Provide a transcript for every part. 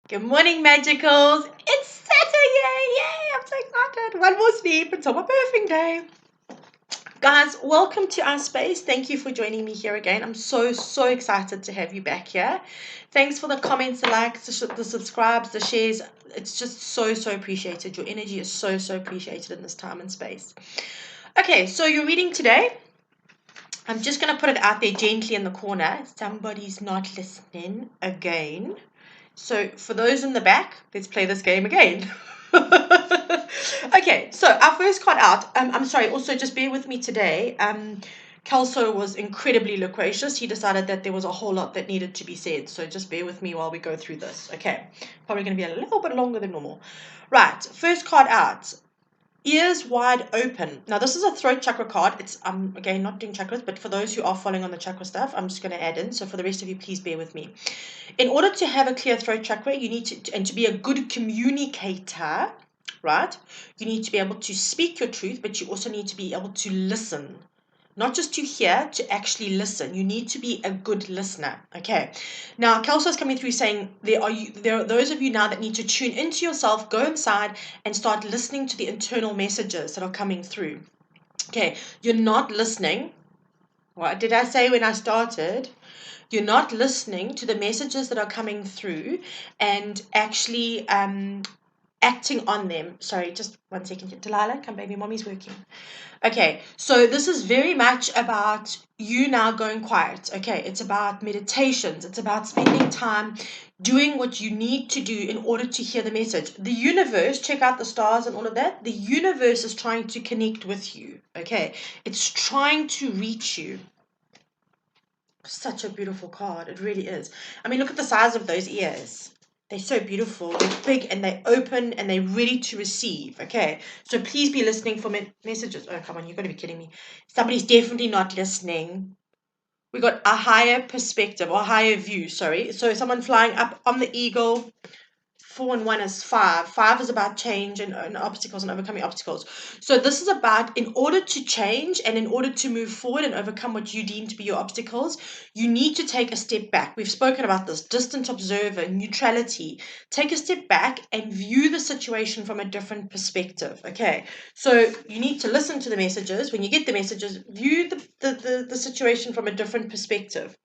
Good morning, Magicals. It's Saturday. Yay, I'm so excited. One more sleep until my birthing day. Guys, welcome to our space. Thank you for joining me here again. I'm so excited to have you back here. Thanks for the comments, the likes, the subscribes, the shares. It's just so appreciated. Your energy is so appreciated in this time and space. Okay, so your reading today, I'm just going to put it out there gently in the corner. Somebody's not listening again. So for those in the back, let's play this game again. Okay, so our first card out. I'm sorry, also just bear with me today. Kelso was incredibly loquacious. He decided that there was a whole lot that needed to be said. So just bear with me while we go through this. Okay, probably going to be a little bit longer than normal. Right, first card out. Ears wide open. Now this is a throat chakra card. It's again not doing chakras, but for those who are following on the chakra stuff, I'm just going to add in. So for the rest of you, please bear with me. In order to have a clear throat chakra, you need to, and to be a good communicator, right? You need to be able to speak your truth, but you also need to be able to listen. Not just to hear, to actually listen. You need to be a good listener. Okay. Now, Kelso is coming through saying there are those of you now that need to tune into yourself, go inside, and start listening to the internal messages that are coming through. Okay. You're not listening. What did I say when I started? You're not listening to the messages that are coming through and actually acting on them. Sorry, just 1 second. Delilah, come baby, mommy's working. Okay, so this is very much about you now going quiet. Okay, it's about meditations. It's about spending time doing what you need to do in order to hear the message. The universe, check out the stars and all of that. The universe is trying to connect with you. Okay, it's trying to reach you. Such a beautiful card. It really is. I mean, look at the size of those ears. They're so beautiful. They're big and they're open and they're ready to receive. Okay. So please be listening for messages. Oh, come on. You've got to be kidding me. Somebody's definitely not listening. We got a higher perspective or higher view. Sorry. So someone flying up on the eagle. 4 and 1 is 5. 5 is about change and obstacles and overcoming obstacles. So this is about, in order to change and in order to move forward and overcome what you deem to be your obstacles, you need to take a step back. We've spoken about this, distant observer, neutrality. Take a step back and view the situation from a different perspective. Okay, so you need to listen to the messages. When you get the messages, view the situation from a different perspective.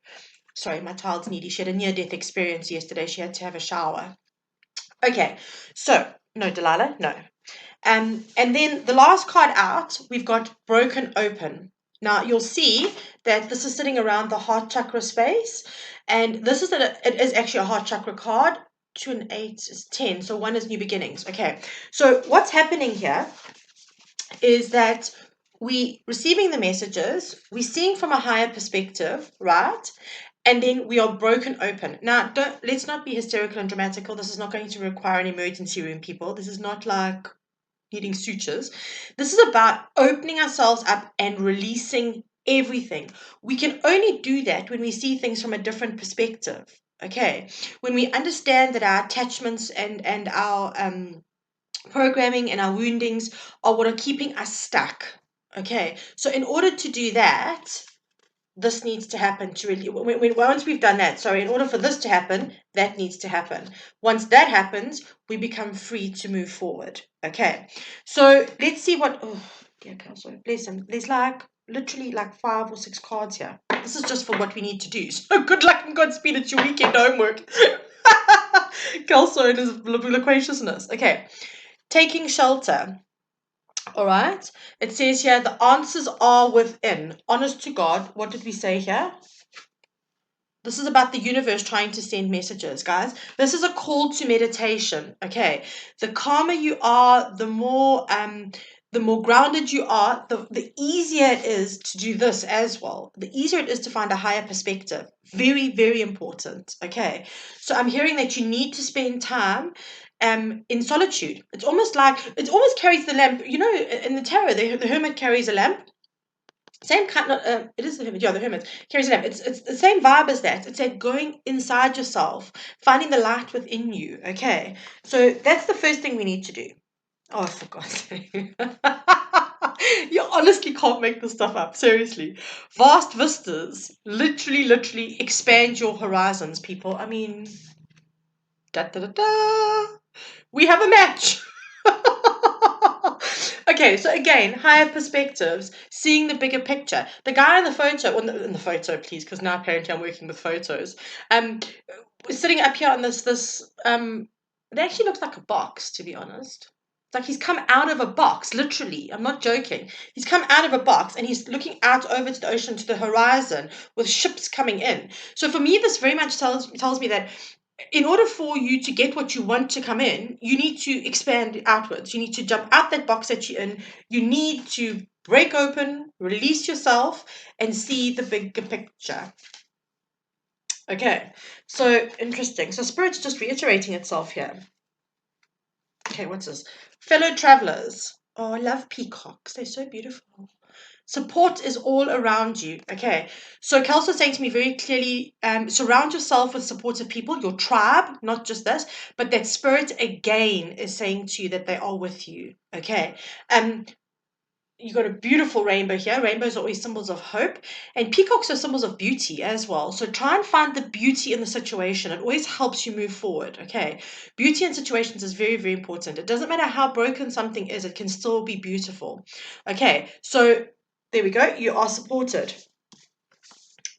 Sorry, my child's needy. She had a near-death experience yesterday. She had to have a shower. Okay, so no, Delilah, no. And then the last card out, we've got broken open. Now you'll see that this is sitting around the heart chakra space, and this is it is actually a heart chakra card. 2 and 8 is 10, so 1 is new beginnings. Okay, so what's happening here is that we receiving the messages, we're seeing from a higher perspective, right? And then we are broken open. Now, let's not be hysterical and dramatical. This is not going to require an emergency room, people. This is not like needing sutures. This is about opening ourselves up and releasing everything. We can only do that when we see things from a different perspective. Okay, when we understand that our attachments and our programming and our woundings are what are keeping us stuck. Okay, so in order to do that, this needs to happen to really, once we've done that, sorry, in order for this to happen, that needs to happen. Once that happens, we become free to move forward. Okay, so let's see what, oh dear Kelso, bless him, there's like literally like 5 or 6 cards here. This is just for what we need to do, so good luck and Godspeed. It's your weekend homework. Kelso and his loquaciousness. Okay, taking shelter. All right. It says here, the answers are within. Honest to God, what did we say here? This is about the universe trying to send messages, guys. This is a call to meditation. Okay. The calmer you are, the more grounded you are, the easier it is to do this as well. The easier it is to find a higher perspective. Very, very important. Okay. So I'm hearing that you need to spend time in solitude. It's almost carries the lamp. You know, in the tarot, the hermit carries a lamp. Same kind of, it is the hermit. Yeah, the hermit carries a lamp. It's the same vibe as that. It's like going inside yourself, finding the light within you. Okay, so that's the first thing we need to do. Oh, for God's sake. You honestly can't make this stuff up. Seriously. Vast vistas. Literally expand your horizons, people. I mean, Da, da, da, da. We have a match. Okay, so again, higher perspectives, seeing the bigger picture. The guy in the photo, in the photo, please, because now apparently I'm working with photos. Sitting up here on this, it actually looks like a box, to be honest. It's like he's come out of a box, literally. I'm not joking. He's come out of a box and he's looking out over to the ocean, to the horizon, with ships coming in. So for me, this very much tells me that in order for you to get what you want to come in, you need to expand outwards. You need to jump out that box that you're in. You need to break open, release yourself, and see the bigger picture. Okay, so interesting. So Spirit's just reiterating itself here. Okay, what's this? Fellow travelers. Oh, I love peacocks. They're so beautiful. Support is all around you. Okay, so Kelso saying to me very clearly, surround yourself with supportive people, your tribe, not just this, but that Spirit again is saying to you that they are with you. Okay, you got a beautiful rainbow here. Rainbows are always symbols of hope, and peacocks are symbols of beauty as well. So try and find the beauty in the situation. It always helps you move forward. Okay, beauty in situations is very, very important. It doesn't matter how broken something is, it can still be beautiful. Okay, so there we go. You are supported.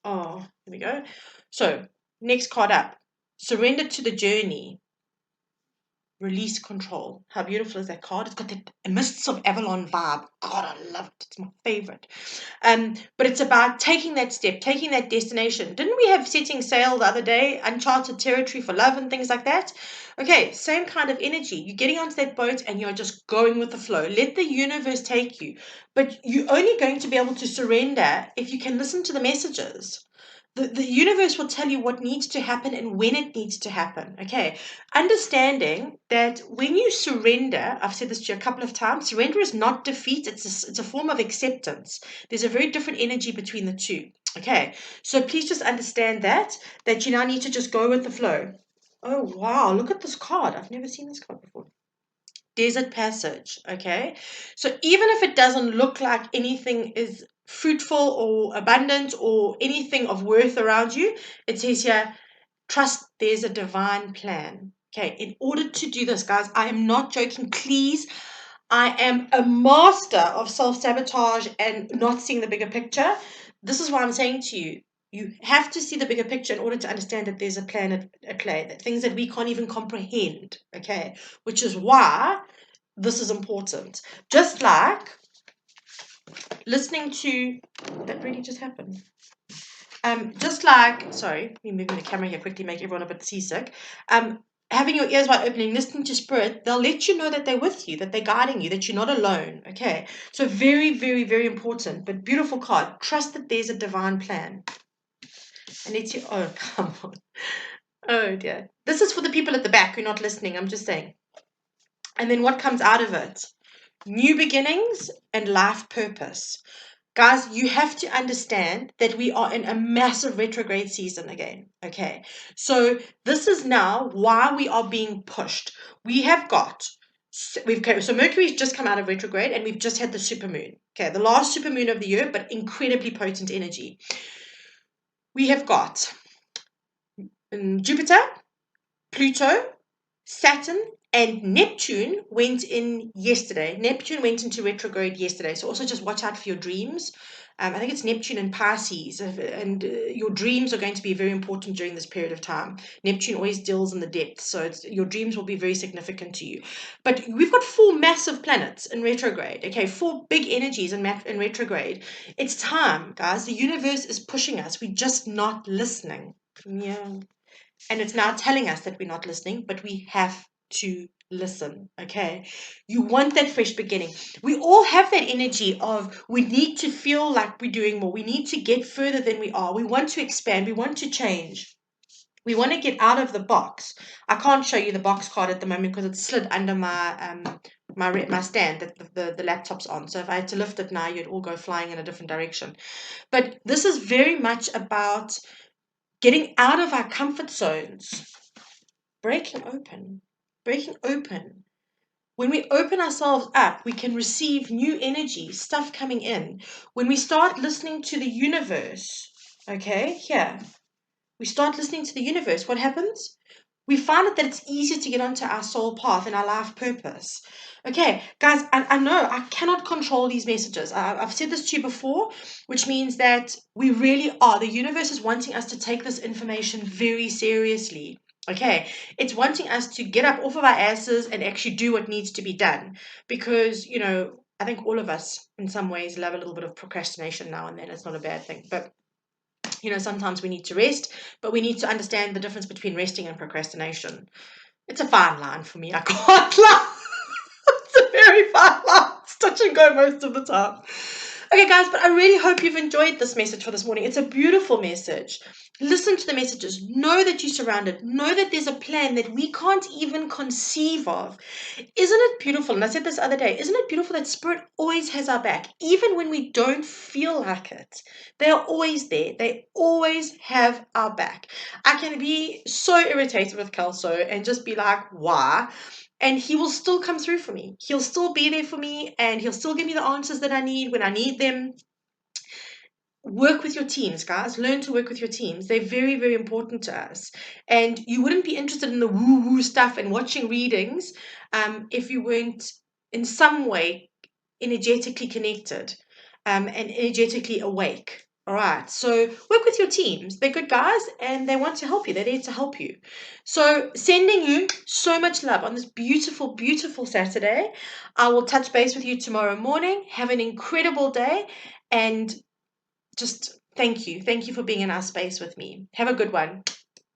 Oh, here we go. So next card up. Surrender to the journey. Release control. How beautiful is that card? It's got that Mists of Avalon vibe. God, I love it. It's my favorite. But it's about taking that step, taking that destination. Didn't we have setting sail the other day? Uncharted territory for love and things like that? Okay, same kind of energy. You're getting onto that boat and you're just going with the flow. Let the universe take you. But you're only going to be able to surrender if you can listen to the messages. The universe will tell you what needs to happen and when it needs to happen. Okay, understanding that when you surrender, I've said this to you a couple of times, surrender is not defeat, it's a form of acceptance. There's a very different energy between the two. Okay, so please just understand that you now need to just go with the flow. Oh wow, look at this card. I've never seen this card before. Desert passage. Okay, so even if it doesn't look like anything is fruitful or abundant or anything of worth around you, it says here, trust there's a divine plan. Okay, in order to do this, guys, I am not joking. Please, I am a master of self-sabotage and not seeing the bigger picture. This is why I'm saying to you, you have to see the bigger picture in order to understand that there's a plan at play, that things that we can't even comprehend, okay? Which is why this is important. Just like listening to, that really just happened. Just like, sorry, let me moving the camera here quickly, make everyone a bit seasick. Having your ears wide open and listening to Spirit, they'll let you know that they're with you, that they're guiding you, that you're not alone. Okay, so very, very, very important, but beautiful card. Trust that there's a divine plan. And it's you. Oh, come on. Oh dear. This is for the people at the back who are not listening. I'm just saying. And then what comes out of it? New beginnings and life purpose. Guys, you have to understand that we are in a massive retrograde season again. Okay, so this is now why we are being pushed. So Mercury's just come out of retrograde and we've just had the supermoon. Okay, the last supermoon of the year, but incredibly potent energy. We have got Jupiter, Pluto, Saturn, and Neptune went in yesterday. Neptune went into retrograde yesterday. So also just watch out for your dreams. I think it's Neptune and Pisces, and your dreams are going to be very important during this period of time. Neptune always deals in the depths, so your dreams will be very significant to you. But we've got 4 massive planets in retrograde, okay, 4 big energies in retrograde. It's time, guys. The universe is pushing us. We're just not listening. Yeah. And it's now telling us that we're not listening, but we have to listen. Okay, you want that fresh beginning. We all have that energy of we need to feel like we're doing more, we need to get further than we are, we want to expand, we want to change, we want to get out of the box. I can't show you the box card at the moment because it's slid under my my stand that the laptop's on, so if I had to lift it now, you'd all go flying in a different direction. But this is very much about getting out of our comfort zones, breaking open. When we open ourselves up, we can receive new energy, stuff coming in. When we start listening to the universe, okay, here, we start listening to the universe, what happens? we find it that it's easier to get onto our soul path and our life purpose. Okay, guys, I know I cannot control these messages. I've said this to you before, which means that we really are. The universe is wanting us to take this information very seriously. Okay, it's wanting us to get up off of our asses and actually do what needs to be done. Because, I think all of us in some ways love a little bit of procrastination now and then. It's not a bad thing. But, sometimes we need to rest, but we need to understand the difference between resting and procrastination. It's a fine line for me. I can't lie. It's a very fine line. It's touch and go most of the time. Okay, guys, but I really hope you've enjoyed this message for this morning. It's a beautiful message. Listen to the messages. Know that you're surrounded. Know that there's a plan that we can't even conceive of. Isn't it beautiful? And I said this the other day. Isn't it beautiful that Spirit always has our back, even when we don't feel like it? They are always there. They always have our back. I can be so irritated with Kelso and just be like, why? And he will still come through for me. He'll still be there for me, and he'll still give me the answers that I need when I need them. Work with your teams, guys. Learn to work with your teams. They're very, very important to us. And you wouldn't be interested in the woo-woo stuff and watching readings if you weren't in some way energetically connected and energetically awake. All right. So work with your teams. They're good guys and they want to help you. They're there to help you. So sending you so much love on this beautiful, beautiful Saturday. I will touch base with you tomorrow morning. Have an incredible day and just thank you. Thank you for being in our space with me. Have a good one.